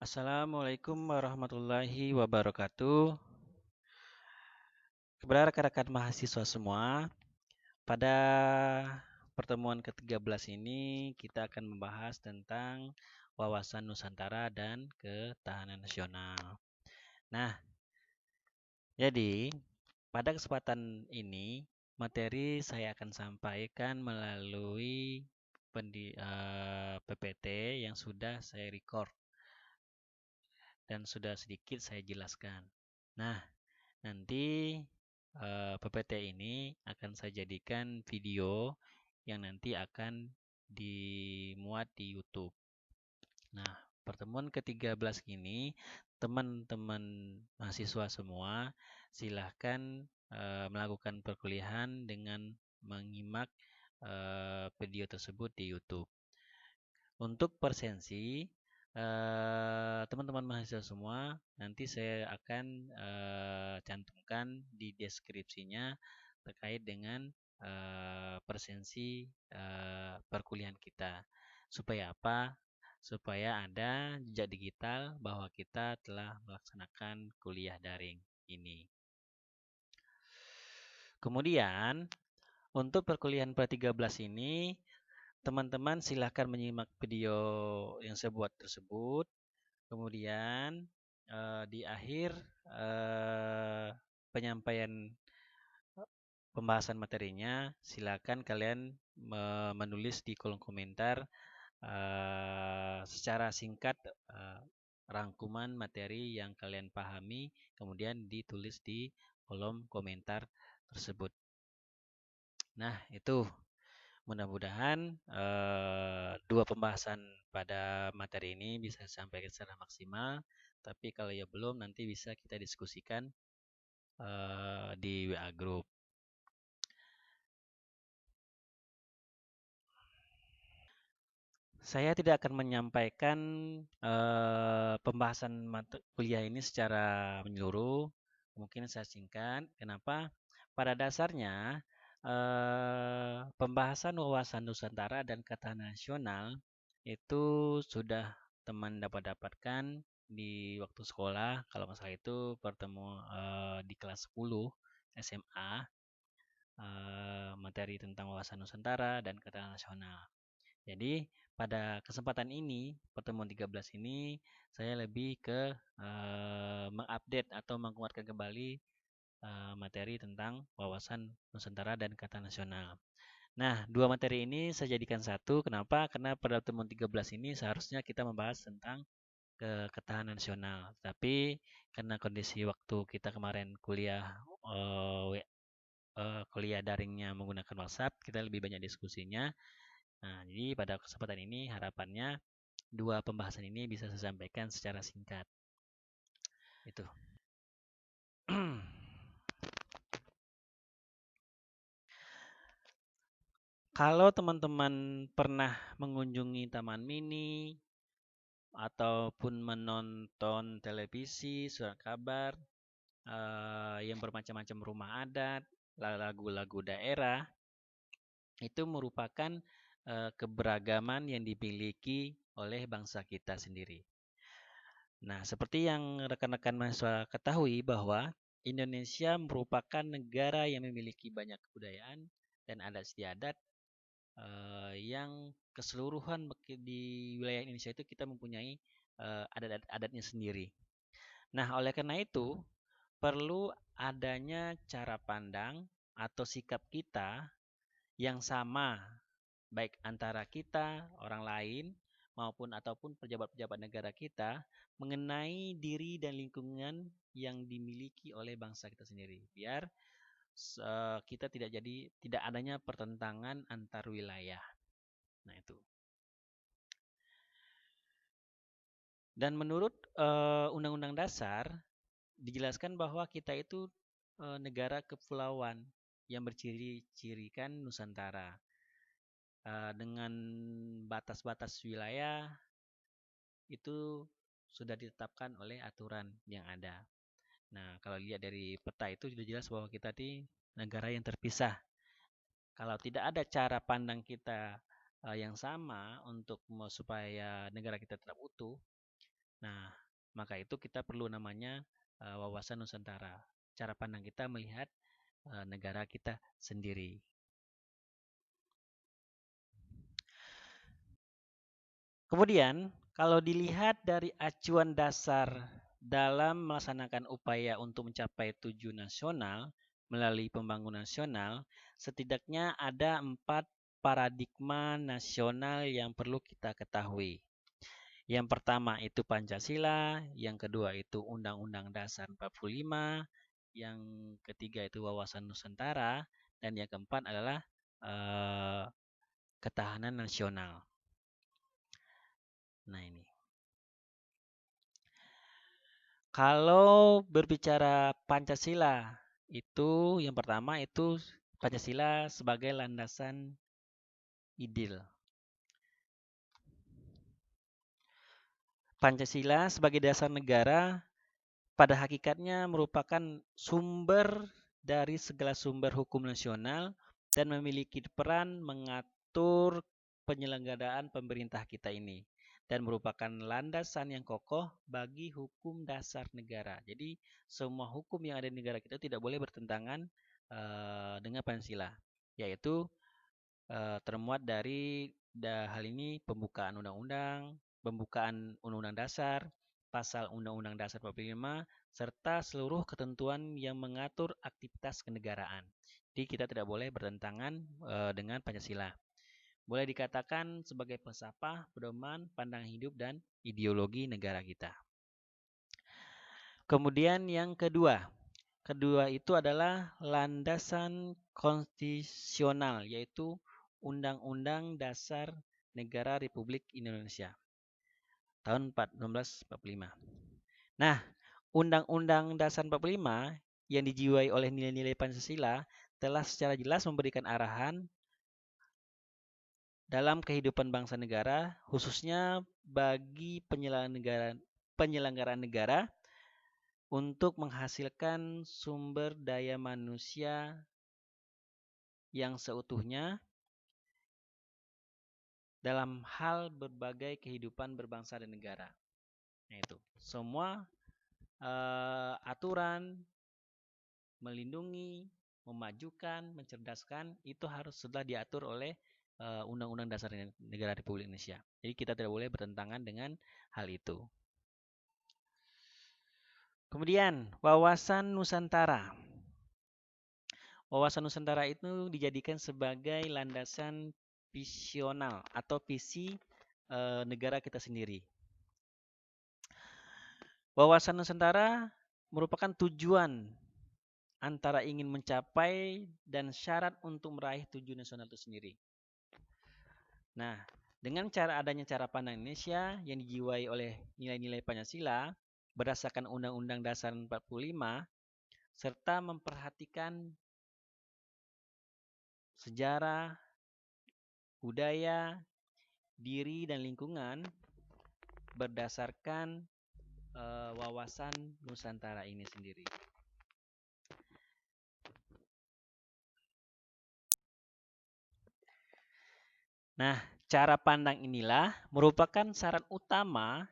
Assalamualaikum warahmatullahi wabarakatuh. Kepada rekan-rekan mahasiswa semua, pada pertemuan ke-13 ini kita akan membahas tentang wawasan Nusantara dan ketahanan nasional. Nah, jadi pada kesempatan ini materi saya akan sampaikan melalui PPT yang sudah saya record dan sudah sedikit saya jelaskan. Nah, nanti PPT ini akan saya jadikan video yang nanti akan dimuat di YouTube. Nah, pertemuan ke-13 ini teman-teman mahasiswa semua silahkan melakukan perkuliahan dengan menyimak video tersebut di YouTube. Untuk persensi, teman-teman mahasiswa semua, nanti saya akan cantumkan di deskripsinya terkait dengan persensi perkuliahan kita. Supaya apa? Supaya ada jejak digital bahwa kita telah melaksanakan kuliah daring ini. Kemudian, untuk perkuliahan ke-13 ini, teman-teman silahkan menyimak video yang saya buat tersebut. Kemudian di akhir penyampaian pembahasan materinya, silakan kalian menulis di kolom komentar secara singkat rangkuman materi yang kalian pahami, kemudian ditulis di kolom komentar tersebut. Nah, itu mudah-mudahan dua pembahasan pada materi ini bisa disampaikan secara maksimal. Tapi kalau ya belum, nanti bisa kita diskusikan di WA Group. Saya tidak akan menyampaikan pembahasan kuliah ini secara menyeluruh. Mungkin saya singkat. Kenapa? Pada dasarnya pembahasan wawasan Nusantara dan ketahanan nasional itu sudah teman dapat dapatkan di waktu sekolah. Kalau nggak salah itu bertemu di kelas 10 SMA, materi tentang wawasan Nusantara dan ketahanan nasional. Jadi pada kesempatan ini, pertemuan 13 ini, saya lebih ke mengupdate atau menguatkan kembali materi tentang wawasan Nusantara dan kata nasional. Nah, dua materi ini saya jadikan satu. Kenapa? Karena pada pertemuan 13 ini seharusnya kita membahas tentang ketahanan nasional. Tapi karena kondisi waktu kita kemarin kuliah daringnya menggunakan WhatsApp, kita lebih banyak diskusinya. Nah, jadi pada kesempatan ini harapannya dua pembahasan ini bisa saya sampaikan secara singkat. Itu. Kalau teman-teman pernah mengunjungi Taman Mini ataupun menonton televisi, surat kabar yang bermacam-macam rumah adat, lagu-lagu daerah, itu merupakan keberagaman yang dimiliki oleh bangsa kita sendiri. Nah, seperti yang rekan-rekan mahasiswa ketahui bahwa Indonesia merupakan negara yang memiliki banyak kebudayaan dan adat istiadat yang keseluruhan di wilayah Indonesia itu kita mempunyai adat-adatnya sendiri. Nah, oleh karena itu perlu adanya cara pandang atau sikap kita yang sama baik antara kita, orang lain, ataupun pejabat-pejabat negara kita mengenai diri dan lingkungan yang dimiliki oleh bangsa kita sendiri. Biar kita tidak adanya pertentangan antar wilayah. Nah, itu. Dan menurut Undang-Undang Dasar dijelaskan bahwa kita itu negara kepulauan yang berciri-cirikan Nusantara. Dengan batas-batas wilayah itu sudah ditetapkan oleh aturan yang ada. Nah, kalau lihat dari peta itu sudah jelas bahwa kita di negara yang terpisah. Kalau tidak ada cara pandang kita yang sama untuk supaya negara kita tetap utuh, Nah, maka itu kita perlu namanya wawasan Nusantara. Cara pandang kita melihat negara kita sendiri. Kemudian, kalau dilihat dari acuan dasar dalam melaksanakan upaya untuk mencapai tujuan nasional melalui pembangunan nasional, setidaknya ada 4 paradigma nasional yang perlu kita ketahui. Yang pertama itu Pancasila, yang kedua itu Undang-Undang Dasar 45, yang ketiga itu wawasan Nusantara, dan yang keempat adalah ketahanan nasional. Nah ini. Kalau berbicara Pancasila, itu yang pertama itu Pancasila sebagai landasan ideal. Pancasila sebagai dasar negara pada hakikatnya merupakan sumber dari segala sumber hukum nasional dan memiliki peran mengatur penyelenggaraan pemerintah kita ini dan merupakan landasan yang kokoh bagi hukum dasar negara. Jadi semua hukum yang ada di negara kita tidak boleh bertentangan dengan Pancasila, yaitu termuat dari hal ini pembukaan Undang-Undang Dasar, pasal Undang-Undang Dasar 45, serta seluruh ketentuan yang mengatur aktivitas kenegaraan. Jadi kita tidak boleh bertentangan dengan Pancasila. Boleh dikatakan sebagai filsafat, pedoman, pandangan hidup, dan ideologi negara kita. Kemudian yang kedua itu adalah landasan konstitusional, yaitu Undang-Undang Dasar Negara Republik Indonesia tahun 1945. Nah, Undang-Undang Dasar 45 yang dijiwai oleh nilai-nilai Pancasila telah secara jelas memberikan arahan dalam kehidupan bangsa negara, khususnya bagi penyelenggaraan negara untuk menghasilkan sumber daya manusia yang seutuhnya dalam hal berbagai kehidupan berbangsa dan negara. Nah itu, semua aturan melindungi, memajukan, mencerdaskan itu harus sudah diatur oleh Undang-Undang Dasar Negara Republik Indonesia. Jadi kita tidak boleh bertentangan dengan hal itu. Kemudian, wawasan Nusantara. Wawasan Nusantara itu dijadikan sebagai landasan visional atau visi negara kita sendiri. Wawasan Nusantara merupakan tujuan antara ingin mencapai dan syarat untuk meraih tujuan nasional itu sendiri. Nah, dengan adanya cara pandang Indonesia yang dijiwai oleh nilai-nilai Pancasila berdasarkan Undang-Undang Dasar 45 serta memperhatikan sejarah, budaya, diri dan lingkungan berdasarkan wawasan Nusantara ini sendiri. Nah, cara pandang inilah merupakan syarat utama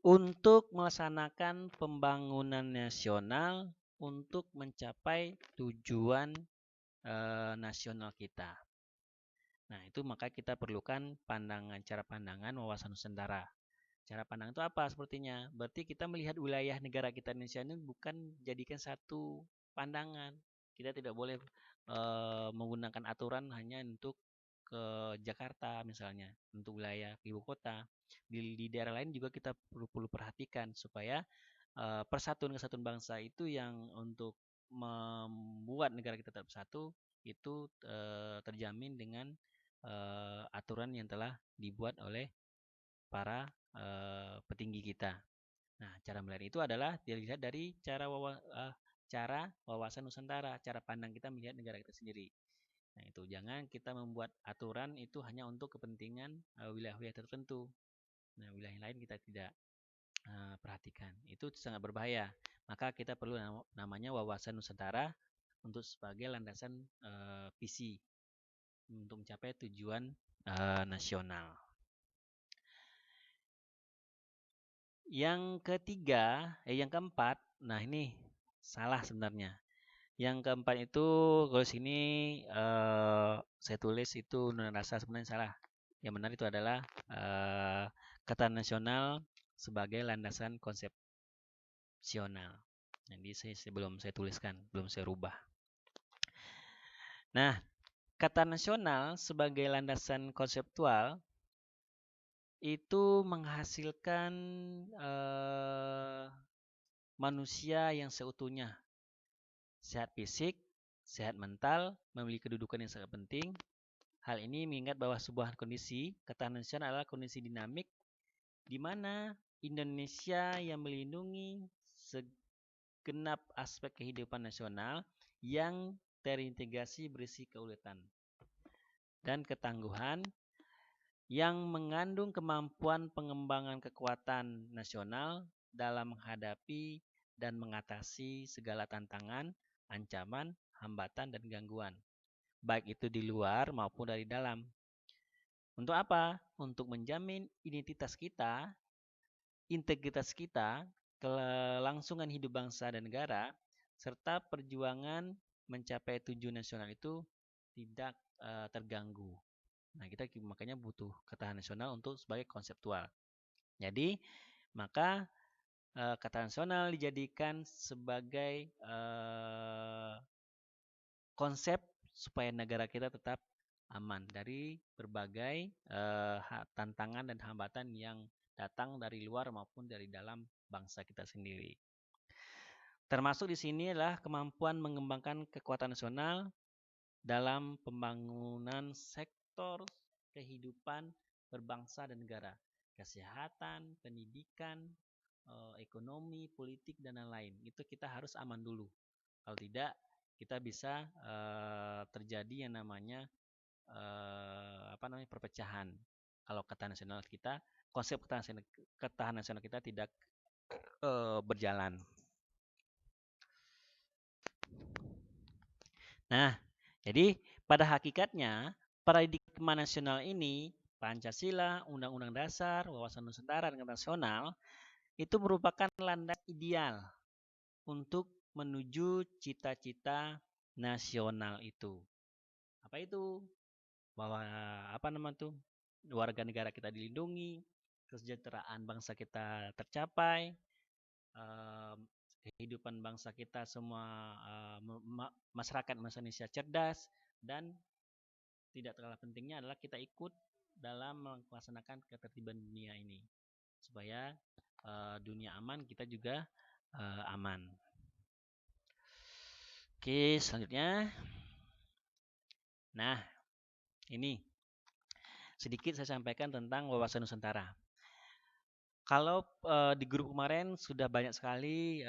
untuk melaksanakan pembangunan nasional untuk mencapai tujuan nasional kita. Nah, itu maka kita perlukan cara pandangan wawasan Nusantara. Cara pandang itu apa sepertinya? Berarti kita melihat wilayah negara kita Indonesia ini bukan jadikan satu pandangan. Kita tidak boleh menggunakan aturan hanya untuk ke Jakarta misalnya, untuk wilayah ibu kota. Di daerah lain juga kita perlu perhatikan supaya persatuan kesatuan bangsa itu yang untuk membuat negara kita tetap satu itu terjamin dengan aturan yang telah dibuat oleh para petinggi kita. Nah, cara melihat itu adalah dilihat dari cara wawasan Nusantara, cara pandang kita melihat negara kita sendiri. Nah, itu jangan kita membuat aturan itu hanya untuk kepentingan wilayah-wilayah tertentu. Nah, wilayah lain kita tidak perhatikan. Itu sangat berbahaya. Maka kita perlu namanya wawasan Nusantara untuk sebagai landasan visi untuk mencapai tujuan nasional. Yang keempat, nah ini salah sebenarnya. Yang keempat itu kalau sini saya tulis itu undang dasar, sebenarnya salah. Yang benar itu adalah ketahanan nasional sebagai landasan konsepsional. Jadi sebelum saya tuliskan, belum saya rubah. Nah, kata nasional sebagai landasan konseptual itu menghasilkan manusia yang seutuhnya, sehat fisik, sehat mental, memiliki kedudukan yang sangat penting. Hal ini mengingat bahwa sebuah kondisi ketahanan nasional adalah kondisi dinamik di mana Indonesia yang melindungi segenap aspek kehidupan nasional yang terintegrasi berisi keuletan dan ketangguhan yang mengandung kemampuan pengembangan kekuatan nasional dalam menghadapi dan mengatasi segala tantangan, ancaman, hambatan, dan gangguan, baik itu di luar maupun dari dalam. Untuk apa? Untuk menjamin identitas kita, integritas kita, kelangsungan hidup bangsa dan negara, serta perjuangan mencapai tujuan nasional itu tidak terganggu. Nah, kita makanya butuh ketahanan nasional untuk sebagai konseptual. Jadi, maka ketahanan nasional dijadikan sebagai konsep supaya negara kita tetap aman dari berbagai tantangan dan hambatan yang datang dari luar maupun dari dalam bangsa kita sendiri. Termasuk di sini adalah kemampuan mengembangkan kekuatan nasional dalam pembangunan sektor kehidupan berbangsa dan negara, kesehatan, pendidikan, ekonomi, politik, dan lain-lain. Itu kita harus aman dulu. Kalau tidak, kita bisa terjadi yang namanya perpecahan. Kalau ketahanan nasional kita, konsep ketahanan nasional kita tidak berjalan. Nah, jadi pada hakikatnya paradigma nasional ini, Pancasila, Undang-Undang Dasar, Wawasan Nusantara, dan Nasional itu merupakan landas ideal untuk menuju cita-cita nasional itu. Apa itu? Bahwa warga negara kita dilindungi, kesejahteraan bangsa kita tercapai, kehidupan bangsa kita semua masyarakat Indonesia cerdas, dan tidak kalah pentingnya adalah kita ikut dalam melaksanakan ketertiban dunia ini supaya dunia aman, kita juga aman. Oke, selanjutnya. Nah, ini sedikit saya sampaikan tentang wawasan Nusantara. Kalau di grup kemarin sudah banyak sekali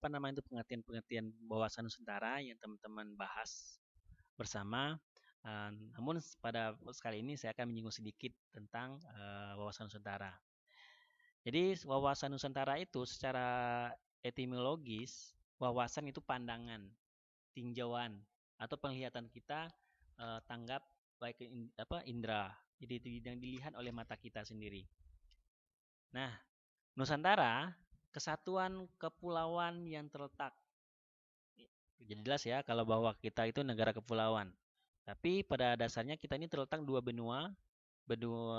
pengertian wawasan Nusantara yang teman-teman bahas bersama. Namun pada sekali ini saya akan menyinggung sedikit tentang wawasan Nusantara. Jadi wawasan Nusantara itu secara etimologis, wawasan itu pandangan, tinjauan, atau penglihatan kita tanggap baik indera. Jadi itu yang dilihat oleh mata kita sendiri. Nah, Nusantara kesatuan kepulauan yang terletak. Jadi jelas ya kalau bahwa kita itu negara kepulauan. Tapi pada dasarnya kita ini terletak dua benua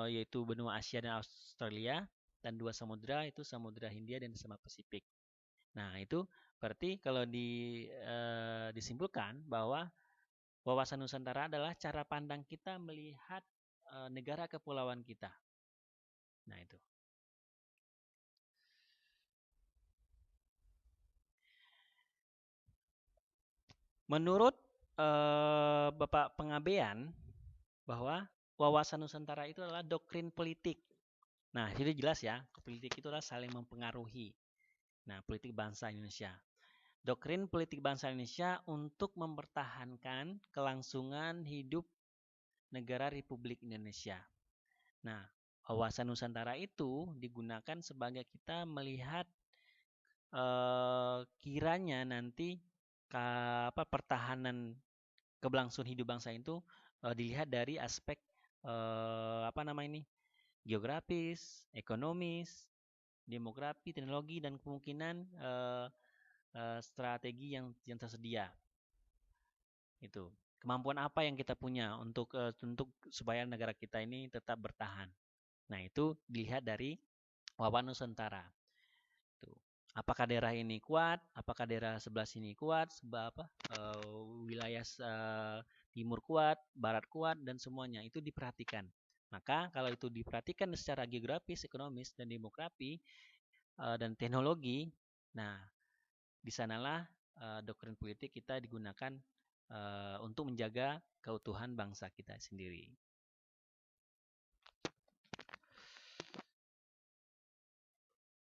yaitu benua Asia dan Australia, dan dua samudra, itu Samudra Hindia dan Samudra Pasifik. Nah, itu berarti kalau disimpulkan bahwa wawasan Nusantara adalah cara pandang kita melihat negara kepulauan kita. Nah, itu. Menurut Bapak Pengabean, bahwa wawasan Nusantara itu adalah doktrin politik. Nah, jadi jelas ya, politik itu adalah saling mempengaruhi. Nah, politik bangsa Indonesia. Doktrin politik bangsa Indonesia untuk mempertahankan kelangsungan hidup negara Republik Indonesia. Nah, wawasan Nusantara itu digunakan sebagai kita melihat kiranya nanti pertahanan keberlangsungan hidup bangsa itu dilihat dari aspek geografis, ekonomis, demografi, teknologi, dan kemungkinan strategi yang tersedia. Itu kemampuan apa yang kita punya untuk supaya negara kita ini tetap bertahan. Nah, itu dilihat dari wawasan Nusantara. Tuh. Apakah daerah ini kuat? Apakah daerah sebelah sini kuat? Sebab apa? Wilayah timur kuat, barat kuat, dan semuanya itu diperhatikan. Maka kalau itu diperhatikan secara geografis, ekonomis, dan demografi dan teknologi, nah di sanalah doktrin politik kita digunakan untuk menjaga keutuhan bangsa kita sendiri.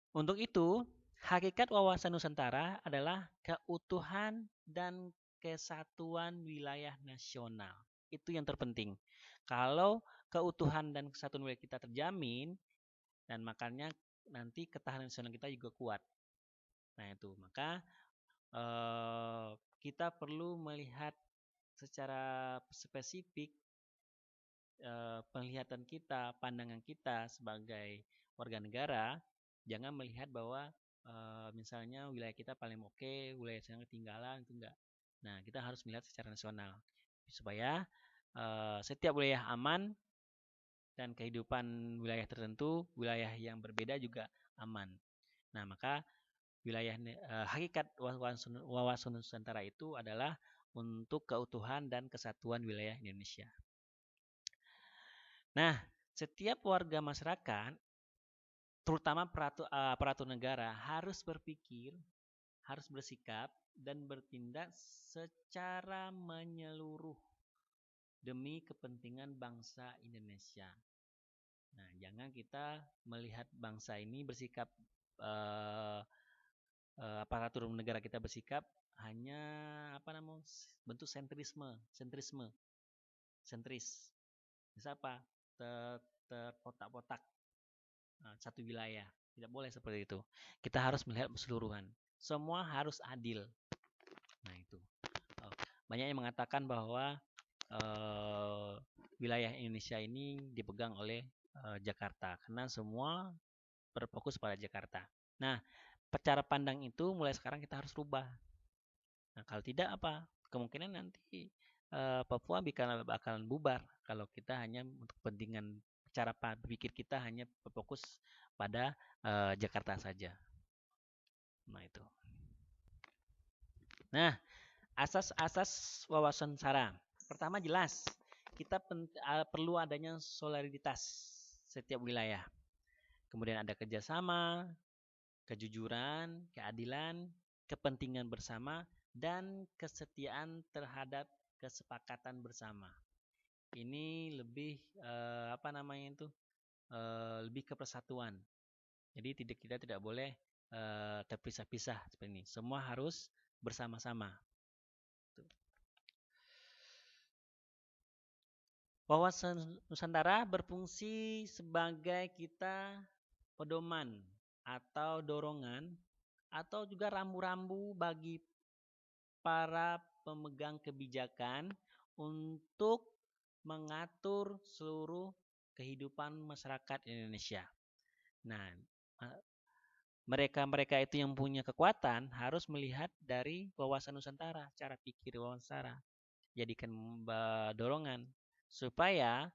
Untuk itu, hakikat wawasan Nusantara adalah keutuhan dan kesatuan wilayah nasional. Itu yang terpenting. Kalau keutuhan dan kesatuan wilayah kita terjamin, dan makanya nanti ketahanan nasional kita juga kuat. Nah itu, maka kita perlu melihat secara spesifik penglihatan kita, pandangan kita sebagai warga negara, jangan melihat bahwa misalnya wilayah kita paling oke, wilayah yang ketinggalan, itu enggak. Nah, kita harus melihat secara nasional supaya setiap wilayah aman dan kehidupan wilayah tertentu, wilayah yang berbeda juga aman. Nah, maka wilayah hakikat wawasan Nusantara itu adalah untuk keutuhan dan kesatuan wilayah Indonesia. Nah, setiap warga masyarakat, terutama aparatur negara, harus berpikir, harus bersikap, dan bertindak secara menyeluruh demi kepentingan bangsa Indonesia. Nah, jangan kita melihat bangsa ini bersikap, aparatur negara kita bersikap hanya bentuk sentris. Misal apa? Terpotak-potak satu wilayah. Tidak boleh seperti itu. Kita harus melihat keseluruhan. Semua harus adil. Nah itu. Banyak yang mengatakan bahwa wilayah Indonesia ini dipegang oleh Jakarta karena semua berfokus pada Jakarta. Nah, cara pandang itu mulai sekarang kita harus rubah. Nah, kalau tidak apa? Kemungkinan nanti Papua bakalan bubar kalau kita hanya untuk kepentingan cara berpikir kita hanya berfokus pada Jakarta saja. Nah, itu. Nah, asas-asas wawasan SARA. Pertama jelas, kita perlu adanya solidaritas setiap wilayah. Kemudian ada kerjasama, kejujuran, keadilan, kepentingan bersama, dan kesetiaan terhadap kesepakatan bersama. Ini lebih lebih ke persatuan. Jadi kita tidak boleh terpisah-pisah seperti ini. Semua harus bersama-sama. Wawasan Nusantara berfungsi sebagai kita pedoman atau dorongan atau juga rambu-rambu bagi para pemegang kebijakan untuk mengatur seluruh kehidupan masyarakat Indonesia. Nah, mereka itu yang punya kekuatan harus melihat dari wawasan Nusantara, cara pikir wawasan Nusantara, jadikan dorongan supaya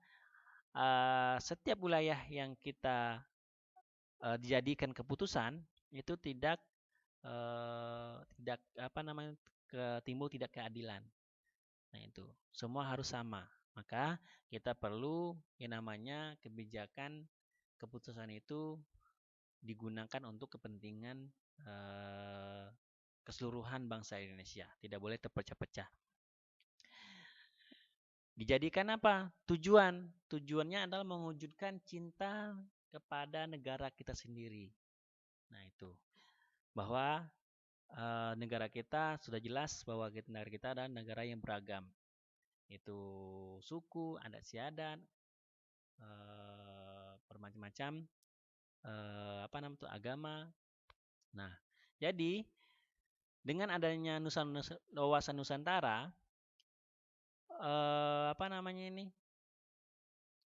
setiap wilayah yang kita dijadikan keputusan itu tidak timbul tidak keadilan. Nah itu semua harus sama. Maka kita perlu yang namanya kebijakan keputusan itu digunakan untuk kepentingan keseluruhan bangsa Indonesia. Tidak boleh terpecah-pecah. Dijadikan apa? Tujuan. Tujuannya adalah mewujudkan cinta kepada negara kita sendiri. Nah itu. Bahwa negara kita sudah jelas bahwa negara kita adalah negara yang beragam. Itu suku, adat istiadat, bermacam-macam, agama. Nah, jadi dengan adanya wawasan Nusantara,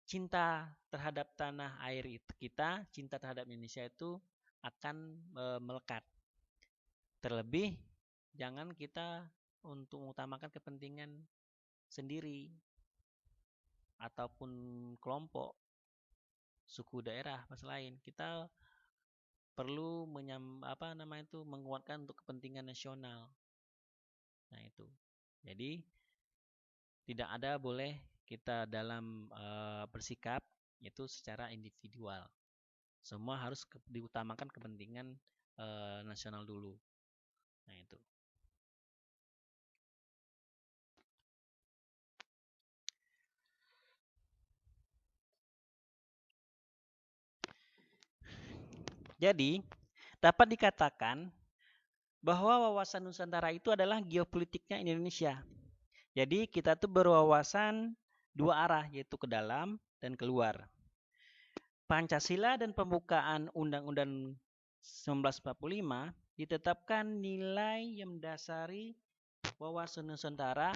cinta terhadap tanah air kita, cinta terhadap Indonesia itu akan melekat. Terlebih jangan kita untuk mengutamakan kepentingan sendiri ataupun kelompok, suku, daerah, masalah lain. Kita perlu menguatkan untuk kepentingan nasional. Nah itu. Jadi tidak ada boleh kita dalam bersikap itu secara individual. Semua harus diutamakan kepentingan nasional dulu. Nah itu. Jadi dapat dikatakan bahwa wawasan Nusantara itu adalah geopolitiknya Indonesia. Jadi kita tuh berwawasan dua arah, yaitu ke dalam dan keluar. Pancasila dan pembukaan Undang-Undang 1945 ditetapkan nilai yang mendasari wawasan Nusantara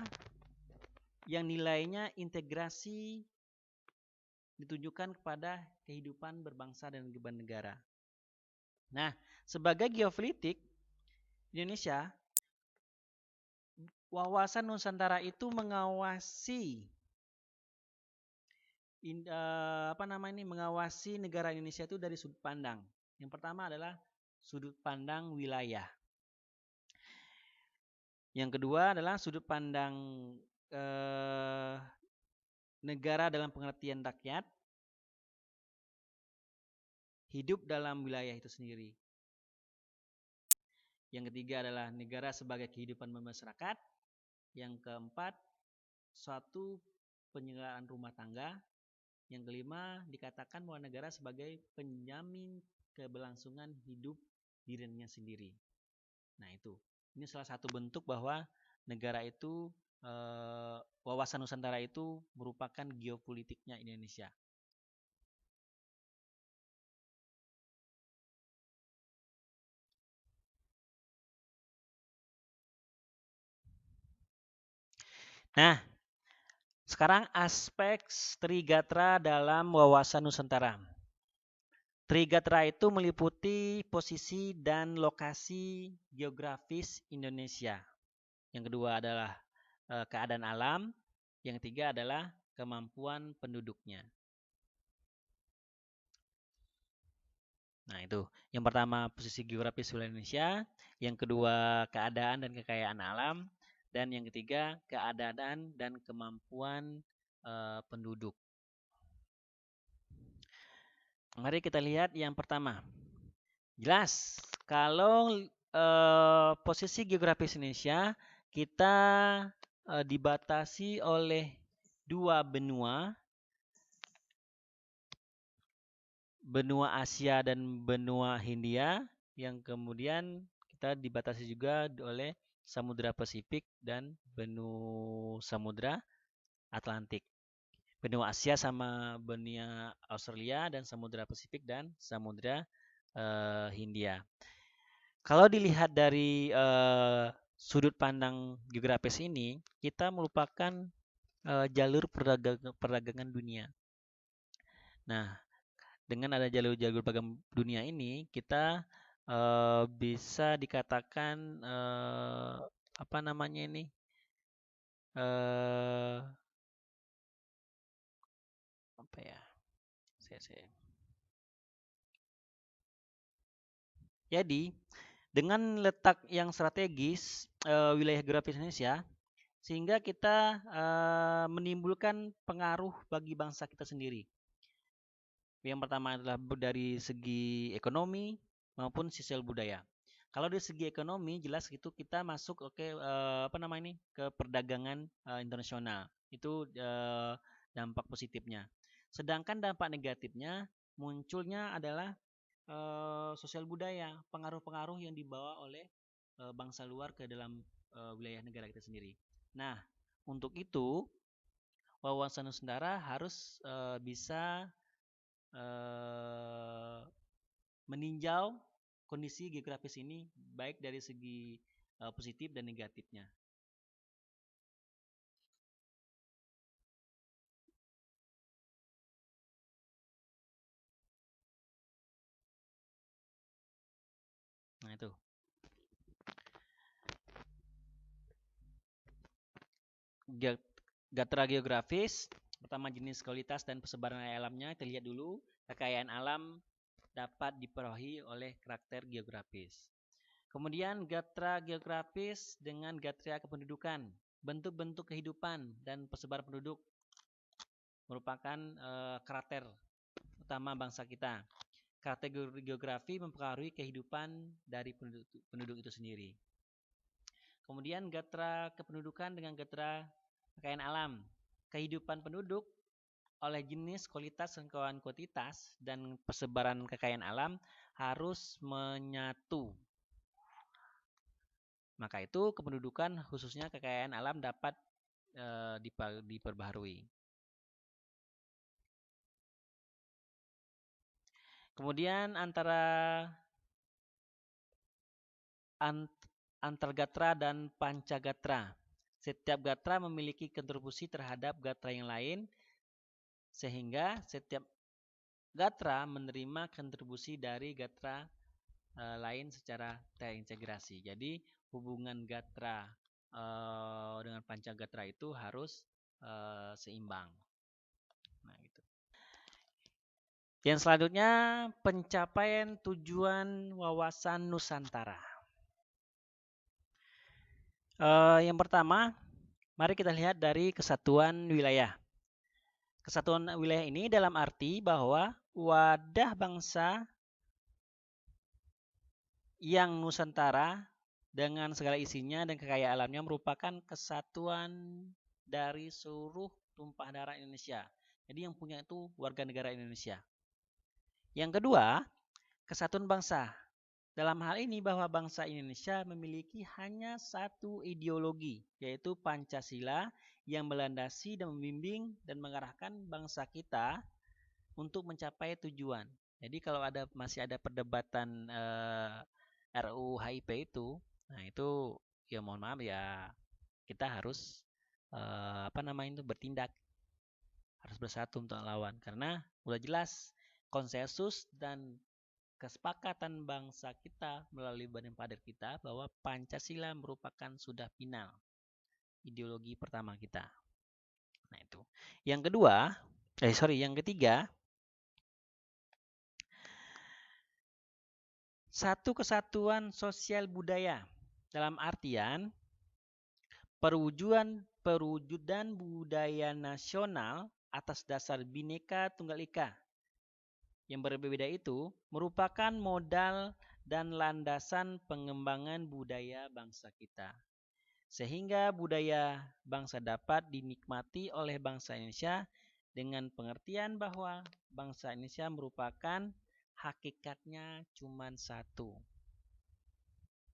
yang nilainya integrasi ditujukan kepada kehidupan berbangsa dan bernegara. Nah, sebagai geopolitik Indonesia, wawasan Nusantara itu mengawasi mengawasi negara Indonesia itu dari sudut pandang. Yang pertama adalah sudut pandang wilayah. Yang kedua adalah sudut pandang negara dalam pengertian rakyat hidup dalam wilayah itu sendiri. Yang ketiga adalah negara sebagai kehidupan masyarakat. Yang keempat, suatu penyelenggaraan rumah tangga. Yang kelima, dikatakan bahwa negara sebagai penjamin keberlangsungan hidup dirinya sendiri. Nah itu, ini salah satu bentuk bahwa negara itu, wawasan Nusantara itu merupakan geopolitiknya Indonesia. Nah, sekarang aspek Trigatra dalam wawasan Nusantara. Trigatra itu meliputi posisi dan lokasi geografis Indonesia. Yang kedua adalah keadaan alam. Yang ketiga adalah kemampuan penduduknya. Nah itu, yang pertama posisi geografis wilayah Indonesia, yang kedua keadaan dan kekayaan alam, dan yang ketiga keadaan dan kemampuan penduduk. Mari kita lihat yang pertama. Jelas, kalau posisi geografis Indonesia kita dibatasi oleh dua benua, benua Asia dan benua Hindia, yang kemudian kita dibatasi juga oleh Samudra Pasifik dan benua Samudra Atlantik. Benua Asia sama benua Australia dan Samudra Pasifik dan Samudra Hindia. Kalau dilihat dari sudut pandang geografis ini, kita merupakan jalur perdagangan dunia. Nah, dengan ada jalur-jalur perdagangan dunia ini, kita bisa dikatakan apa namanya ini? Apa ya? Jadi, dengan letak yang strategis wilayah geografis Indonesia, sehingga kita menimbulkan pengaruh bagi bangsa kita sendiri. Yang pertama adalah dari segi ekonomi maupun sosial budaya. Kalau dari segi ekonomi jelas itu kita masuk ke perdagangan internasional. Itu dampak positifnya. Sedangkan dampak negatifnya munculnya adalah sosial budaya, pengaruh-pengaruh yang dibawa oleh bangsa luar ke dalam wilayah negara kita sendiri. Nah, untuk itu wawasan Nusantara harus bisa meninjau kondisi geografis ini baik dari segi positif dan negatifnya. Nah, itu. Gatra geografis, pertama jenis, kualitas, dan persebaran alamnya. Kita lihat dulu. Kekayaan alam dapat diperolehi oleh karakter geografis. Kemudian gatra geografis dengan gatra kependudukan. Bentuk-bentuk kehidupan dan persebaran penduduk merupakan karakter utama bangsa kita. Karakter geografi mempengaruhi kehidupan dari penduduk itu sendiri. Kemudian gatra kependudukan dengan gatra kekayaan alam. Kehidupan penduduk oleh jenis, kualitas, dan kuantitas dan persebaran kekayaan alam harus menyatu. Maka itu kependudukan khususnya kekayaan alam dapat diperbaharui. Kemudian antar gatra dan pancagatra. Setiap gatra memiliki kontribusi terhadap gatra yang lain, sehingga setiap gatra menerima kontribusi dari gatra lain secara terintegrasi. Jadi hubungan gatra dengan pancagatra itu harus seimbang. Nah, gitu. Yang selanjutnya, pencapaian tujuan wawasan Nusantara. Yang pertama, mari kita lihat dari kesatuan wilayah. Kesatuan wilayah ini dalam arti bahwa wadah bangsa yang Nusantara dengan segala isinya dan kekayaan alamnya merupakan kesatuan dari seluruh tumpah darah Indonesia. Jadi yang punya itu warga negara Indonesia. Yang kedua, kesatuan bangsa. Dalam hal ini bahwa bangsa Indonesia memiliki hanya satu ideologi, yaitu Pancasila, yang melandasi dan membimbing dan mengarahkan bangsa kita untuk mencapai tujuan. Jadi kalau masih ada perdebatan RUU HIP itu, nah itu ya mohon maaf ya, kita harus bertindak, harus bersatu untuk lawan, karena udah jelas konsensus dan kesepakatan bangsa kita melalui Badan Pader kita bahwa Pancasila merupakan sudah final ideologi pertama kita. Nah itu. Yang ketiga, satu kesatuan sosial budaya dalam artian perwujudan budaya nasional atas dasar Bhinneka Tunggal Ika yang berbeda itu merupakan modal dan landasan pengembangan budaya bangsa kita. Sehingga budaya bangsa dapat dinikmati oleh bangsa Indonesia dengan pengertian bahwa bangsa Indonesia merupakan hakikatnya cuma satu.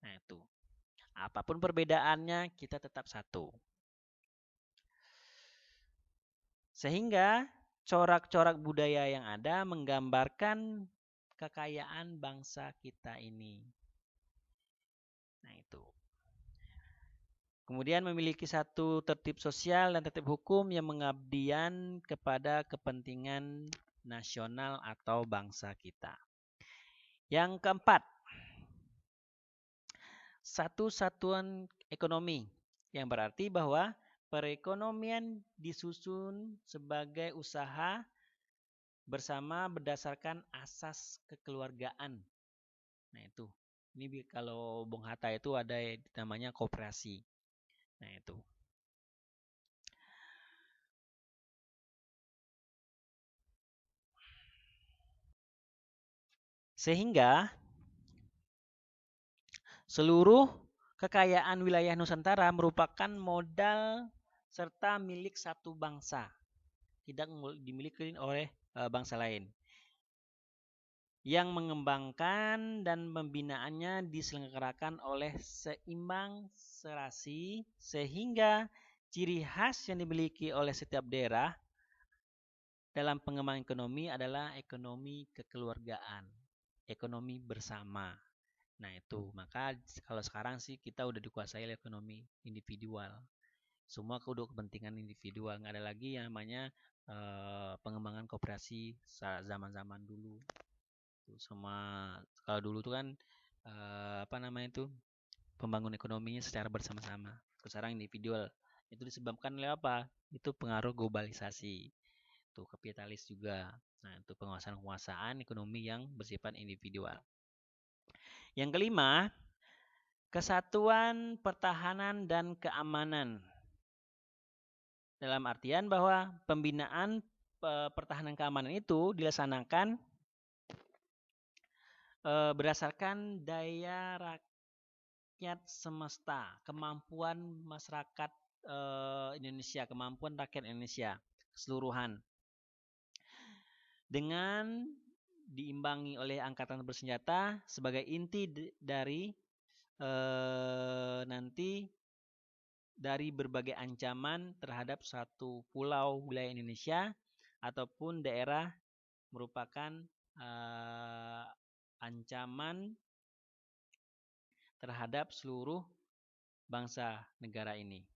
Nah itu. Apapun perbedaannya, kita tetap satu. Sehingga corak-corak budaya yang ada menggambarkan kekayaan bangsa kita ini. Nah itu. Kemudian memiliki satu tertib sosial dan tertib hukum yang mengabdian kepada kepentingan nasional atau bangsa kita. Yang keempat, satu satuan ekonomi, yang berarti bahwa perekonomian disusun sebagai usaha bersama berdasarkan asas kekeluargaan. Nah itu, ini kalau Bung Hatta itu ada namanya koperasi. Nah itu. Sehingga seluruh kekayaan wilayah Nusantara merupakan modal serta milik satu bangsa, tidak dimiliki oleh bangsa lain. Yang mengembangkan dan pembinaannya diselenggarakan oleh seimbang serasi, sehingga ciri khas yang dimiliki oleh setiap daerah dalam pengembangan ekonomi adalah ekonomi kekeluargaan, ekonomi bersama. Nah itu, maka kalau sekarang sih kita udah dikuasai oleh ekonomi individual. Semua udah kepentingan individual, nggak ada lagi yang namanya pengembangan koperasi zaman-zaman dulu. Sama kalau dulu tuh kan pembangun ekonominya secara bersama-sama, secara individual. Itu disebabkan oleh apa? Itu pengaruh globalisasi, itu kapitalis juga. Nah, itu penguasaan ekonomi yang bersifat individual. Yang kelima, kesatuan pertahanan dan keamanan. Dalam artian bahwa pembinaan pertahanan keamanan itu dilaksanakan berdasarkan daya rakyat semesta, kemampuan masyarakat Indonesia, kemampuan rakyat Indonesia keseluruhan, dengan diimbangi oleh angkatan bersenjata sebagai inti dari nanti dari berbagai ancaman terhadap satu pulau wilayah Indonesia ataupun daerah merupakan ancaman terhadap seluruh bangsa negara ini.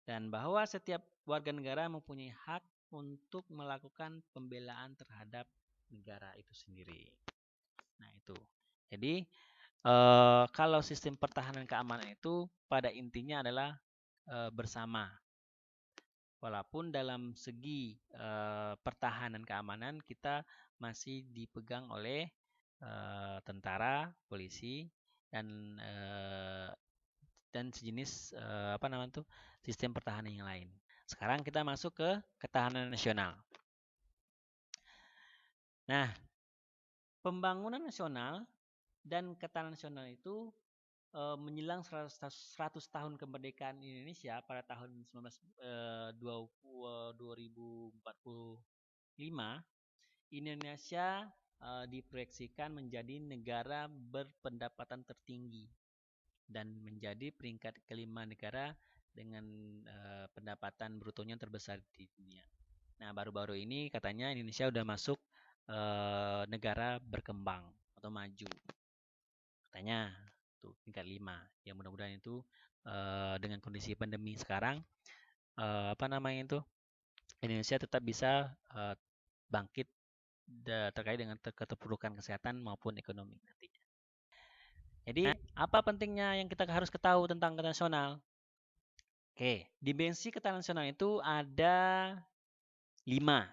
Dan bahwa setiap warga negara mempunyai hak untuk melakukan pembelaan terhadap negara itu sendiri. Nah, itu. Jadi, kalau sistem pertahanan keamanan itu pada intinya adalah bersama. Walaupun dalam segi pertahanan keamanan kita masih dipegang oleh tentara, polisi, dan sejenis sistem pertahanan yang lain. Sekarang kita masuk ke ketahanan nasional. Nah, pembangunan nasional dan ketahanan nasional itu menjelang 100 tahun kemerdekaan Indonesia pada tahun 2045, Indonesia diproyeksikan menjadi negara berpendapatan tertinggi dan menjadi peringkat kelima negara dengan pendapatan brutonya terbesar di dunia. Nah, baru-baru ini katanya Indonesia udah masuk negara berkembang atau maju. Katanya tuh tingkat 5. Ya mudah-mudahan itu dengan kondisi pandemi sekarang Indonesia tetap bisa bangkit terkait dengan keterpurukan kesehatan maupun ekonomi nantinya. Jadi, apa pentingnya yang kita harus ketahui tentang ketahanan nasional? Oke, dimensi ketahanan nasional itu ada 5.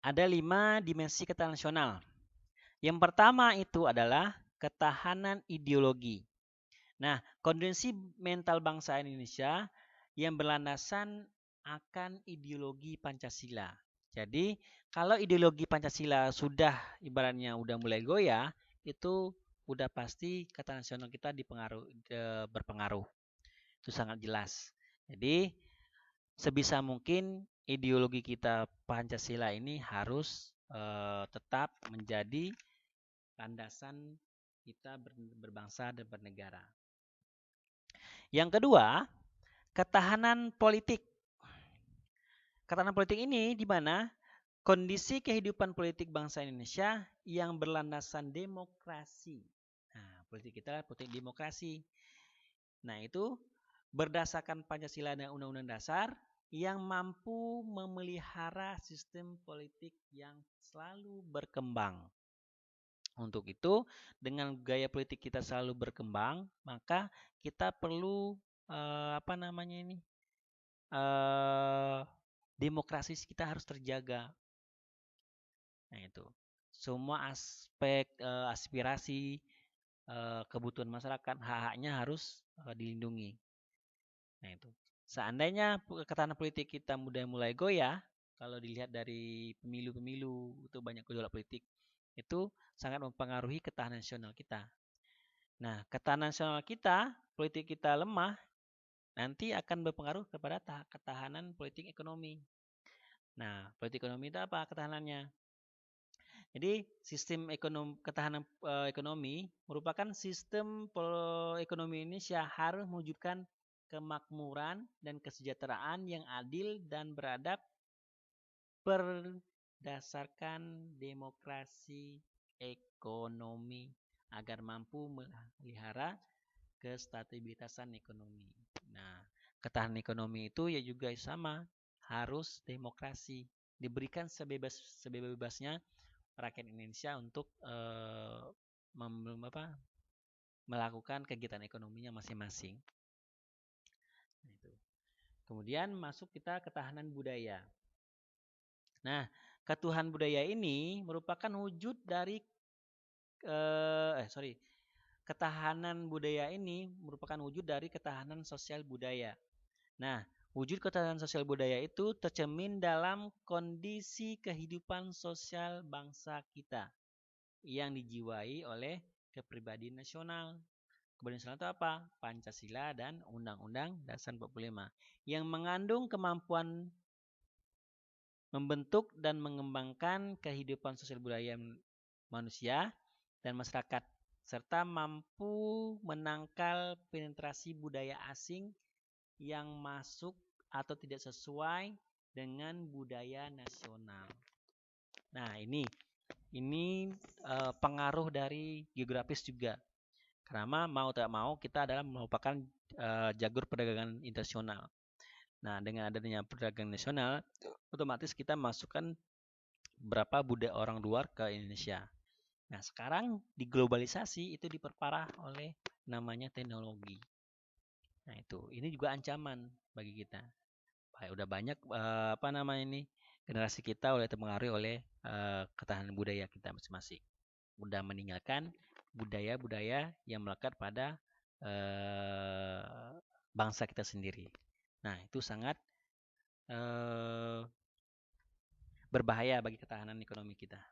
Ada 5 dimensi ketahanan nasional. Yang pertama itu adalah ketahanan ideologi. Nah, kondisi mental bangsa Indonesia yang berlandasan akan ideologi Pancasila. Jadi, kalau ideologi Pancasila sudah ibaratnya udah mulai goyah, itu udah pasti ketahanan nasional kita berpengaruh. Itu sangat jelas. Jadi, sebisa mungkin ideologi kita Pancasila ini harus tetap menjadi landasan kita berbangsa dan bernegara. Yang kedua, ketahanan politik. Ketahanan politik ini di mana kondisi kehidupan politik bangsa Indonesia yang berlandasan demokrasi. Nah, politik kita politik demokrasi. Nah, itu berdasarkan Pancasila dan Undang-Undang Dasar yang mampu memelihara sistem politik yang selalu berkembang. Untuk itu, dengan gaya politik kita selalu berkembang, maka kita perlu demokrasi kita harus terjaga. Nah, itu. Semua aspek aspirasi, kebutuhan masyarakat, hak-haknya harus dilindungi. Nah, itu. Seandainya ketahanan politik kita mulai goyah, kalau dilihat dari pemilu-pemilu itu banyak gejolak politik, itu sangat mempengaruhi ketahanan nasional kita. Nah, ketahanan nasional kita, politik kita lemah, nanti akan berpengaruh kepada ketahanan politik ekonomi. Nah, politik ekonomi itu apa ketahanannya? Jadi, sistem ketahanan ekonomi merupakan sistem ekonomi Indonesia harus mewujudkan kemakmuran dan kesejahteraan yang adil dan beradab berdasarkan demokrasi ekonomi agar mampu memelihara kestabilitasan ekonomi. Nah, ketahanan ekonomi itu ya juga sama, harus demokrasi, diberikan sebebas-bebasnya rakyat Indonesia untuk melakukan kegiatan ekonominya masing-masing. Nah, itu. Kemudian masuk kita ketahanan budaya. Nah, ketahanan budaya ini merupakan wujud dari ketahanan budaya ini merupakan wujud dari ketahanan sosial budaya. Nah, wujud ketahanan sosial budaya itu tercermin dalam kondisi kehidupan sosial bangsa kita yang dijiwai oleh kepribadian nasional. Kepribadian nasional itu apa? Pancasila dan Undang-Undang Dasar 45 yang mengandung kemampuan membentuk dan mengembangkan kehidupan sosial budaya manusia dan masyarakat serta mampu menangkal penetrasi budaya asing yang masuk atau tidak sesuai dengan budaya nasional. Nah, ini pengaruh dari geografis juga. Karena mau tidak mau kita adalah merupakan jalur perdagangan internasional. Nah, dengan adanya perdagangan nasional, otomatis kita masukkan berapa budaya orang luar ke Indonesia. Nah, sekarang di globalisasi itu diperparah oleh namanya teknologi. Nah, ini juga ancaman bagi kita. Udah banyak generasi kita terpengaruhi oleh ketahanan budaya kita masing-masing. Udah meninggalkan budaya-budaya yang melekat pada bangsa kita sendiri. Nah, itu sangat berbahaya bagi ketahanan ekonomi kita.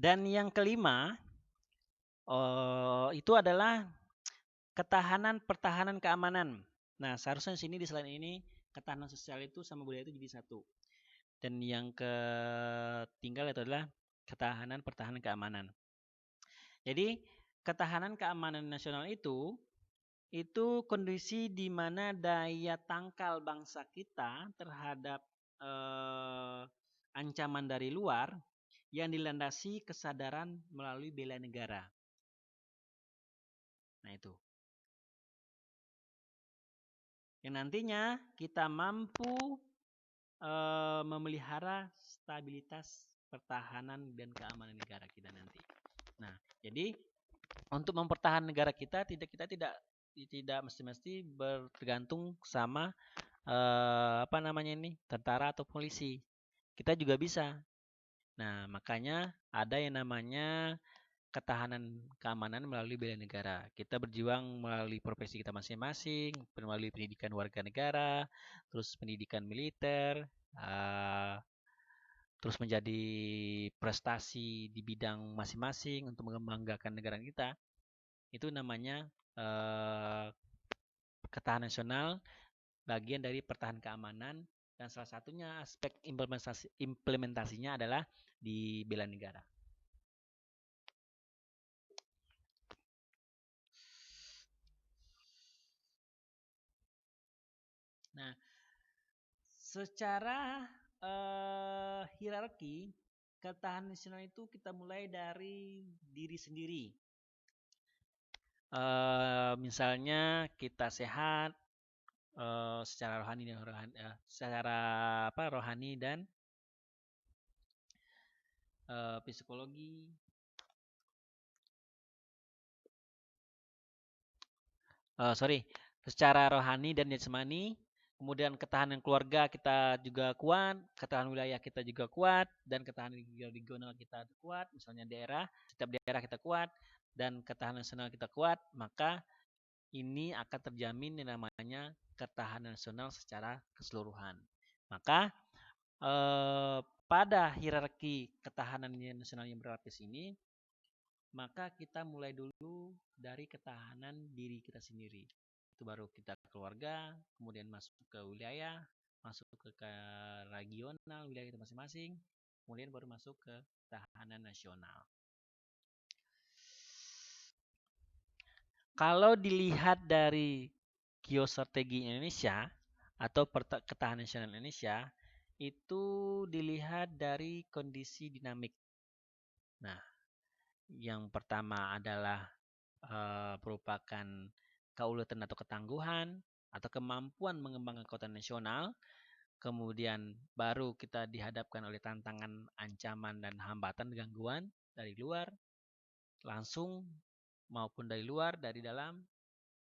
Dan yang kelima, itu adalah pertahanan keamanan. Nah, seharusnya di sini di slide ini ketahanan sosial itu sama budaya itu jadi satu. Dan yang ketinggal itu adalah pertahanan keamanan. Jadi, ketahanan keamanan nasional itu kondisi di mana daya tangkal bangsa kita terhadap ancaman dari luar yang dilandasi kesadaran melalui bela negara. Nah, itu. Yang nantinya kita mampu memelihara stabilitas pertahanan dan keamanan negara kita nanti. Nah, jadi untuk mempertahankan negara kita tidak mesti bergantung sama tentara atau polisi. Kita juga bisa. Nah, makanya ada yang namanya ketahanan keamanan melalui bela negara. Kita berjuang melalui profesi kita masing-masing, melalui pendidikan warga negara, terus pendidikan militer, terus menjadi prestasi di bidang masing-masing untuk membanggakan negara kita. Itu namanya ketahanan nasional, bagian dari pertahanan keamanan, dan salah satunya aspek implementasinya adalah di bela negara. Nah, secara hierarki, ketahanan nasional itu kita mulai dari diri sendiri. Misalnya kita sehat secara rohani dan psikologi. Secara rohani dan jasmani. Kemudian ketahanan keluarga kita juga kuat, ketahanan wilayah kita juga kuat, dan ketahanan regional kita kuat. Misalnya setiap daerah kita kuat, dan ketahanan nasional kita kuat, maka ini akan terjamin yang namanya ketahanan nasional secara keseluruhan. Maka pada hierarki ketahanan nasional yang berlapis ini, maka kita mulai dulu dari ketahanan diri kita sendiri. Itu baru kita keluarga, kemudian masuk ke wilayah, masuk ke regional, wilayah kita masing-masing, kemudian baru masuk ke ketahanan nasional. Kalau dilihat dari geostrategi Indonesia atau ketahanan nasional Indonesia, itu dilihat dari kondisi dinamik. Nah, yang pertama adalah merupakan keulatan atau ketangguhan atau kemampuan mengembangkan kekuatan nasional. kemudian baru kita dihadapkan oleh tantangan, ancaman, dan hambatan gangguan dari luar, langsung maupun dari luar, dari dalam,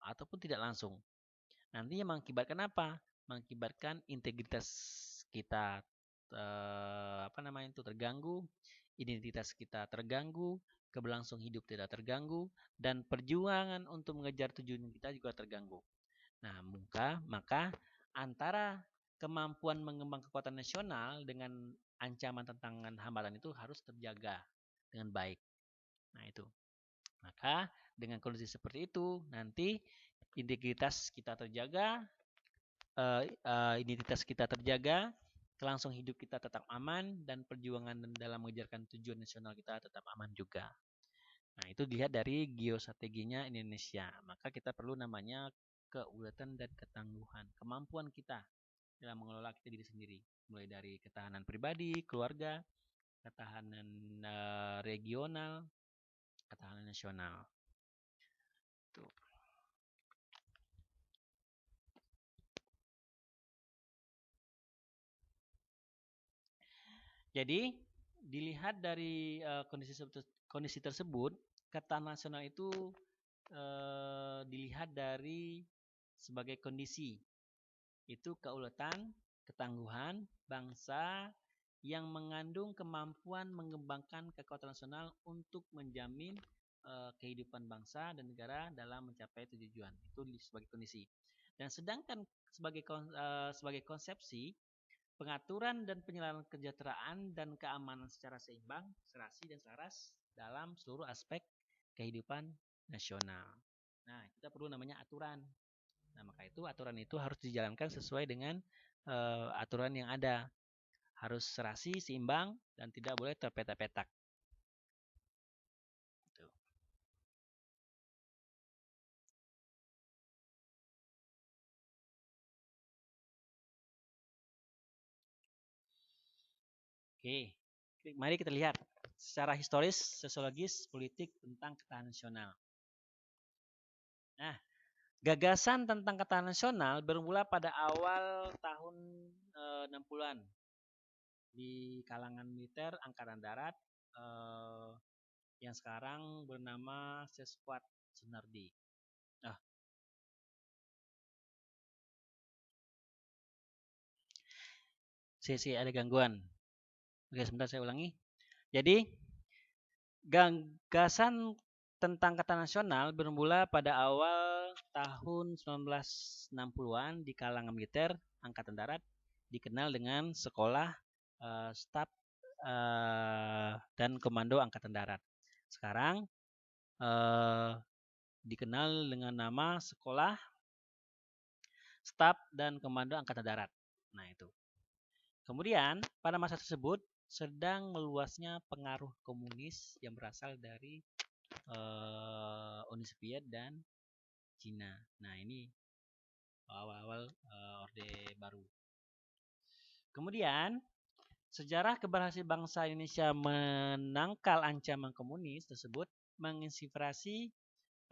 ataupun tidak langsung. Nantinya mengakibatkan apa? Mengakibatkan integritas kita terganggu, identitas kita terganggu, keberlangsungan hidup tidak terganggu, dan perjuangan untuk mengejar tujuan kita juga terganggu. Nah, maka antara kemampuan mengembang kekuatan nasional dengan ancaman tantangan hambatan itu harus terjaga dengan baik. Nah, itu. Maka dengan kondisi seperti itu, nanti integritas kita terjaga, kelangsungan hidup kita tetap aman, dan perjuangan dalam mengejarkan tujuan nasional kita tetap aman juga. Nah, itu dilihat dari geostrateginya Indonesia. Maka kita perlu namanya keulatan dan ketangguhan. Kemampuan kita dalam mengelola kita diri sendiri. Mulai dari ketahanan pribadi, keluarga, ketahanan regional, ketahanan nasional. Tuh. Jadi, dilihat dari kondisi tersebut, ketahanan nasional itu dilihat dari sebagai kondisi. Itu keulatan, ketangguhan bangsa yang mengandung kemampuan mengembangkan kekuatan nasional untuk menjamin kehidupan bangsa dan negara dalam mencapai tujuan. Itu sebagai kondisi. Dan sedangkan sebagai konsepsi, pengaturan dan penyelenggaraan kesejahteraan dan keamanan secara seimbang, serasi dan selaras dalam seluruh aspek kehidupan nasional. Nah, kita perlu namanya aturan. Nah, maka itu aturan itu harus dijalankan sesuai dengan aturan yang ada. Harus serasi, seimbang, dan tidak boleh terpetak-petak. Oke, mari kita lihat secara historis, sosiologis, politik tentang ketahanan nasional. Nah, gagasan tentang ketahanan nasional bermula pada awal tahun 60-an di kalangan militer Angkatan Darat yang sekarang bernama Sesquad Sunardi. Nah, ada gangguan. Oke, sebentar saya ulangi. Jadi, gagasan tentang ketahanan nasional bermula pada awal tahun 1960-an di kalangan militer Angkatan Darat, dikenal dengan Sekolah Staf dan Komando Angkatan Darat. Sekarang dikenal dengan nama Sekolah Staf dan Komando Angkatan Darat. Nah, itu. Kemudian, pada masa tersebut sedang meluasnya pengaruh komunis yang berasal dari Uni Soviet dan Cina. Nah, ini awal-awal Orde Baru. Kemudian, sejarah keberhasilan bangsa Indonesia menangkal ancaman komunis tersebut menginspirasi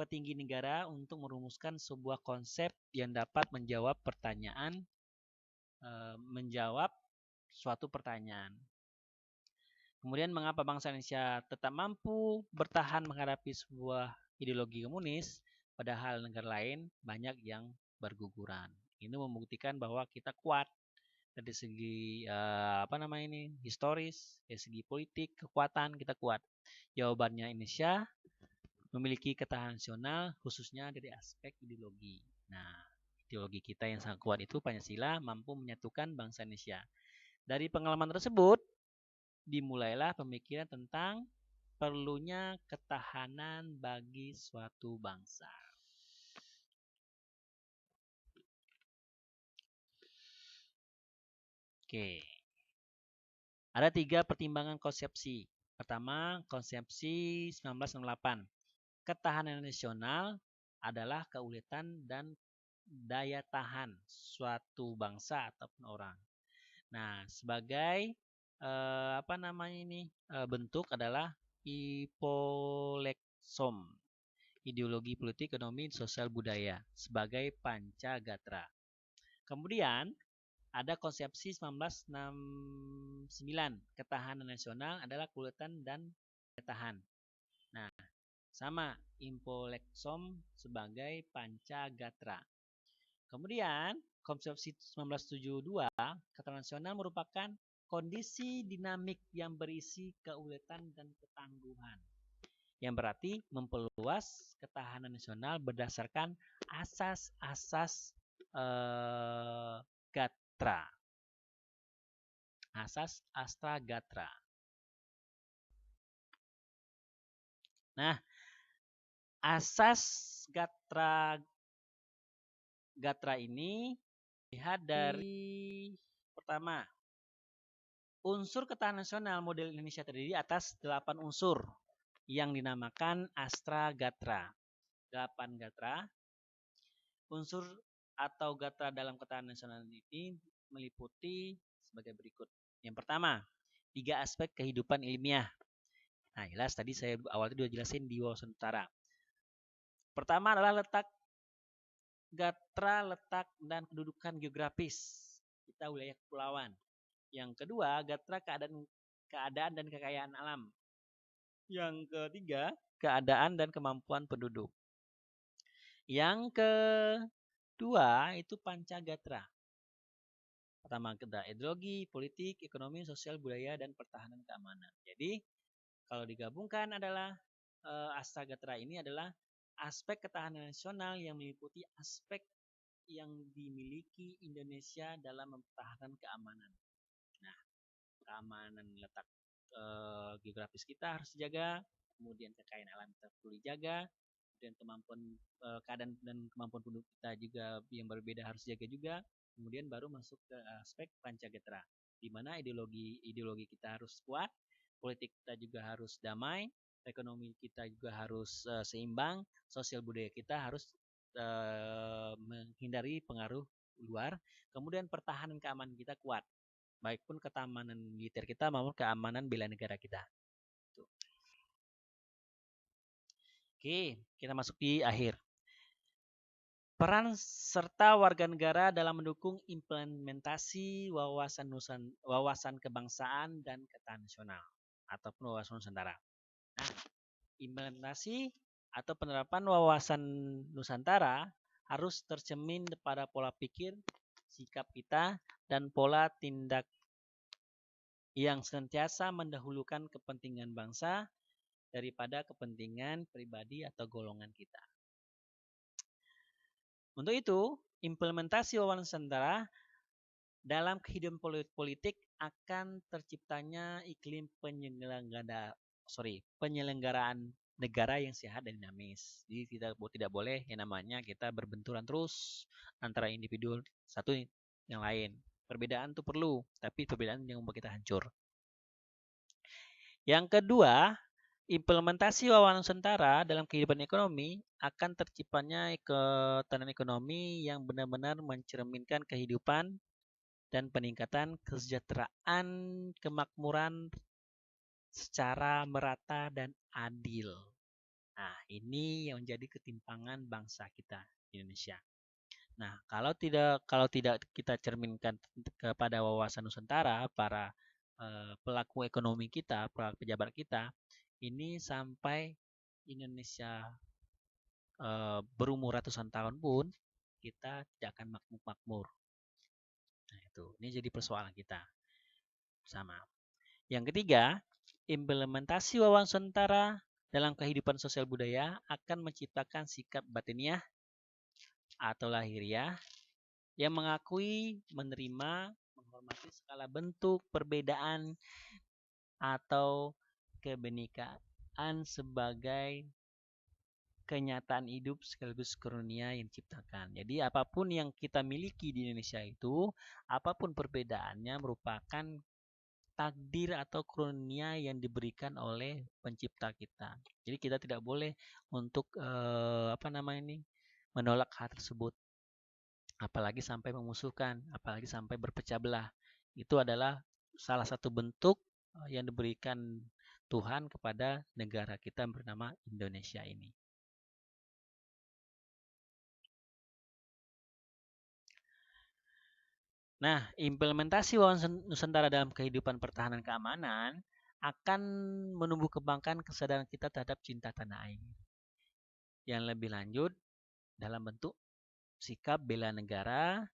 petinggi negara untuk merumuskan sebuah konsep yang dapat menjawab suatu pertanyaan. Kemudian mengapa bangsa Indonesia tetap mampu bertahan menghadapi sebuah ideologi komunis, padahal negara lain banyak yang berguguran. Ini membuktikan bahwa kita kuat dari segi historis, dari segi politik, kekuatan kita kuat. Jawabannya Indonesia memiliki ketahanan nasional khususnya dari aspek ideologi. Nah, ideologi kita yang sangat kuat itu Pancasila mampu menyatukan bangsa Indonesia. Dari pengalaman tersebut, dimulailah pemikiran tentang perlunya ketahanan bagi suatu bangsa. Oke. Ada 3 pertimbangan konsepsi. Pertama, konsepsi 1968. Ketahanan nasional adalah keuletan dan daya tahan suatu bangsa ataupun orang. Nah, sebagai bentuk adalah Ipoleksom, ideologi politik, ekonomi, sosial, budaya sebagai Pancagatra. Kemudian ada konsepsi 1969, ketahanan nasional adalah keuletan dan daya tahan. Nah, sama Impolexom sebagai Pancagatra. Kemudian, konsepsi 1972, ketahanan nasional merupakan kondisi dinamik yang berisi keuletan dan ketangguhan. Yang berarti memperluas ketahanan nasional berdasarkan asas-asas Gatra. Asas Astra Gatra. Nah, asas Gatra ini lihat dari pertama, unsur ketahanan nasional model Indonesia terdiri atas 8 unsur yang dinamakan Astra Gatra. 8 Gatra. Unsur atau Gatra dalam ketahanan nasional ini meliputi sebagai berikut. Yang pertama, 3 aspek kehidupan ilmiah. Nah, jelas tadi saya awalnya sudah jelasin di wawasan utara. Pertama adalah letak Gatra, letak dan kedudukan geografis. Kita wilayah kepulauan. Yang kedua, Gatra keadaan dan kekayaan alam. Yang ketiga, keadaan dan kemampuan penduduk. Yang kedua itu Pancagatra. Pertama, kita ideologi, politik, ekonomi, sosial, budaya, dan pertahanan keamanan. Jadi, kalau digabungkan adalah Astra Gatra ini adalah aspek ketahanan nasional yang meliputi aspek yang dimiliki Indonesia dalam mempertahankan keamanan. Nah, keamanan letak geografis kita harus dijaga, kemudian kekayaan alam kita perlu dijaga, kemudian kemampuan keadaan dan kemampuan penduduk kita juga yang berbeda harus dijaga juga. Kemudian baru masuk ke aspek Pancagatra, di mana ideologi kita harus kuat, politik kita juga harus damai, ekonomi kita juga harus seimbang, sosial budaya kita harus menghindari pengaruh luar, kemudian pertahanan keamanan kita kuat, baik pun keamanan militer kita maupun keamanan bela negara kita. Tuh. Oke, kita masuk di akhir. Peran serta warga negara dalam mendukung implementasi wawasan kebangsaan dan ketahanan nasional ataupun wawasan Nusantara. Nah, implementasi atau penerapan wawasan Nusantara harus tercermin pada pola pikir, sikap kita, dan pola tindak yang senantiasa mendahulukan kepentingan bangsa daripada kepentingan pribadi atau golongan kita. Untuk itu, implementasi wawasan Nusantara dalam kehidupan politik akan terciptanya iklim penyelenggaraan negara yang sehat dan dinamis. Jadi tidak boleh yang namanya kita berbenturan terus antara individu satu yang lain. Perbedaan itu perlu, tapi perbedaan yang membuat kita hancur. Yang kedua, implementasi wawasan Nusantara dalam kehidupan ekonomi akan terciptanya ketahanan ekonomi yang benar-benar mencerminkan kehidupan dan peningkatan kesejahteraan kemakmuran secara merata dan adil. Nah, ini yang menjadi ketimpangan bangsa kita di Indonesia. Nah, kalau tidak kita cerminkan kepada wawasan Nusantara, para pelaku ekonomi kita, para pejabat kita, ini sampai Indonesia berumur ratusan tahun pun kita tidak akan makmur. Nah, ini jadi persoalan kita sama. Yang ketiga, implementasi wawasan Nusantara dalam kehidupan sosial budaya akan menciptakan sikap batiniah atau lahiriah yang mengakui, menerima, menghormati segala bentuk perbedaan atau kebenekaan sebagai kenyataan hidup sekaligus karunia yang diciptakan. Jadi apapun yang kita miliki di Indonesia itu, apapun perbedaannya merupakan takdir atau karunia yang diberikan oleh pencipta kita. Jadi kita tidak boleh untuk menolak hal tersebut. Apalagi sampai memusuhkan, apalagi sampai berpecah belah. Itu adalah salah satu bentuk yang diberikan Tuhan kepada negara kita bernama Indonesia ini. Nah, implementasi wawasan Nusantara dalam kehidupan pertahanan keamanan akan menumbuh kembangkan kesadaran kita terhadap cinta tanah air. Yang lebih lanjut dalam bentuk sikap bela negara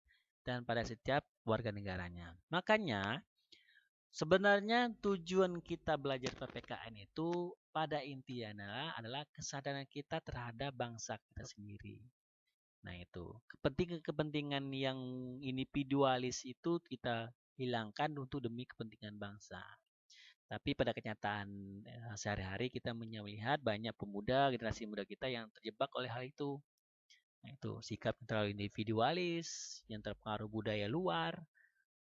dan pada setiap warga negaranya. Makanya, sebenarnya tujuan kita belajar PPKN itu pada intinya adalah kesadaran kita terhadap bangsa kita sendiri. Nah itu, kepentingan-kepentingan yang individualis itu kita hilangkan untuk demi kepentingan bangsa. Tapi pada kenyataan sehari-hari kita melihat banyak pemuda, generasi muda kita yang terjebak oleh hal itu. Nah itu, sikap yang terlalu individualis, yang terpengaruh budaya luar,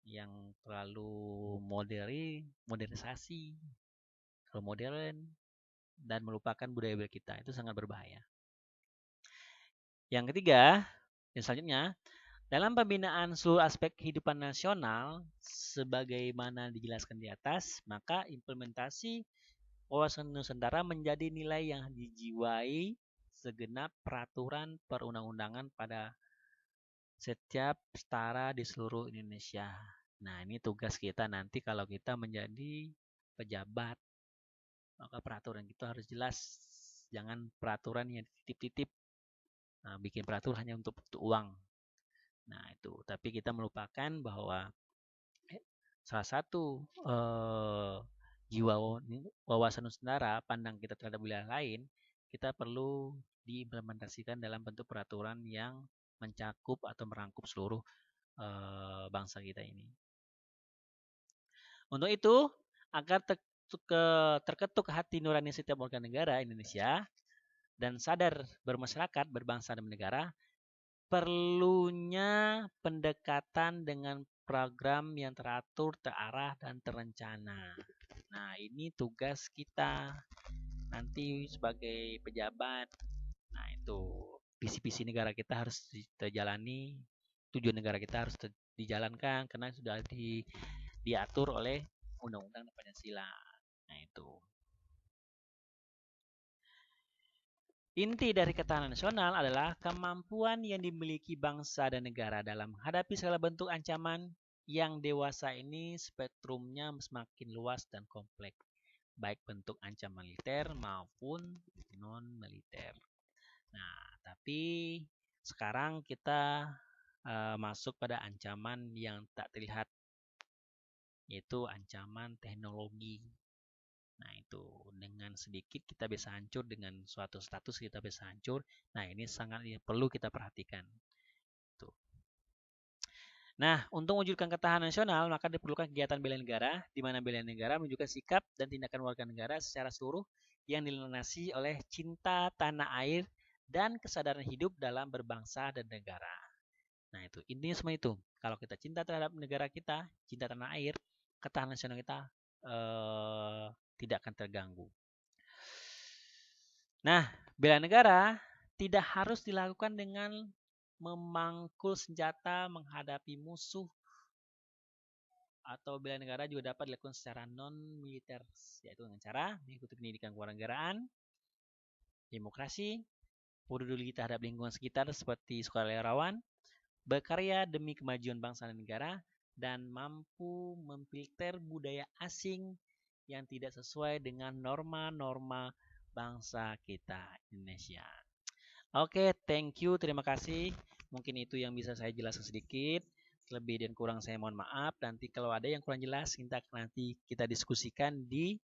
yang terlalu modernisasi, terlalu modern, dan melupakan budaya kita. Itu sangat berbahaya. Yang ketiga, yang selanjutnya, dalam pembinaan seluruh aspek kehidupan nasional, sebagaimana dijelaskan di atas, maka implementasi wawasan Nusantara menjadi nilai yang dijiwai segenap peraturan perundang-undangan pada setiap setara di seluruh Indonesia. Nah, ini tugas kita nanti kalau kita menjadi pejabat. Maka peraturan itu harus jelas. Jangan peraturan yang titip-titip. Nah, bikin peraturan hanya untuk uang. Nah, itu. Tapi kita melupakan bahwa salah satu jiwa wawasan Nusantara, pandang kita terhadap wilayah lain, kita perlu diimplementasikan dalam bentuk peraturan yang mencakup atau merangkup seluruh bangsa kita ini. Untuk itu, agar terketuk hati nurani setiap warga negara Indonesia dan sadar bermasyarakat, berbangsa dan bernegara, perlunya pendekatan dengan program yang teratur, terarah, dan terencana. Nah, ini tugas kita nanti sebagai pejabat. Nah, itu visi-visi negara kita harus terjalani, tujuan negara kita harus dijalankan karena sudah diatur oleh Undang-Undang Pancasila. Nah, itu. Inti dari ketahanan nasional adalah kemampuan yang dimiliki bangsa dan negara dalam menghadapi segala bentuk ancaman yang dewasa ini spektrumnya semakin luas dan kompleks, baik bentuk ancaman militer maupun non-militer. Nah, tapi sekarang kita masuk pada ancaman yang tak terlihat, yaitu ancaman teknologi. Nah, itu dengan sedikit kita bisa hancur, dengan suatu status kita bisa hancur. Nah, ini sangat perlu kita perhatikan. Tuh. Nah, untuk mewujudkan ketahanan nasional, maka diperlukan kegiatan bela negara, di mana bela negara menunjukkan sikap dan tindakan warga negara secara seluruh yang dilandasi oleh cinta tanah air dan kesadaran hidup dalam berbangsa dan negara. Nah, itu intinya semua itu. Kalau kita cinta terhadap negara kita, cinta tanah air, ketahanan nasional kita tidak akan terganggu. Nah, bela negara tidak harus dilakukan dengan memangkul senjata menghadapi musuh, atau bela negara juga dapat dilakukan secara non-militer, yaitu dengan cara mengikuti pendidikan kewarganegaraan, demokrasi, peduli terhadap lingkungan sekitar seperti sukarelawan, berkarya demi kemajuan bangsa dan negara, dan mampu memfilter budaya asing yang tidak sesuai dengan norma-norma bangsa kita Indonesia. Oke, thank you, terima kasih. Mungkin itu yang bisa saya jelaskan sedikit. Lebih dan kurang saya mohon maaf. Nanti kalau ada yang kurang jelas, nanti kita diskusikan di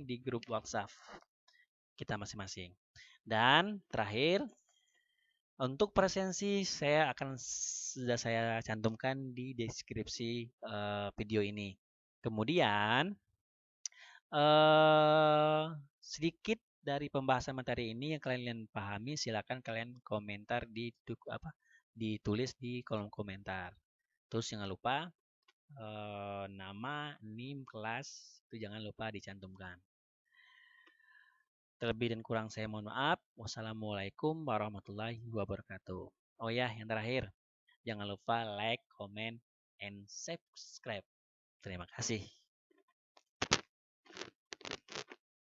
di grup WhatsApp kita masing-masing. Dan terakhir, untuk presensi sudah saya cantumkan di deskripsi video ini. Kemudian sedikit dari pembahasan materi ini yang kalian pahami, silakan kalian komentar ditulis di kolom komentar. Terus jangan lupa nama, NIM, kelas itu jangan lupa dicantumkan. Terlebih dan kurang saya mohon maaf. Wassalamualaikum warahmatullahi wabarakatuh. Oh ya, yang terakhir, jangan lupa like, comment, and subscribe. Terima kasih.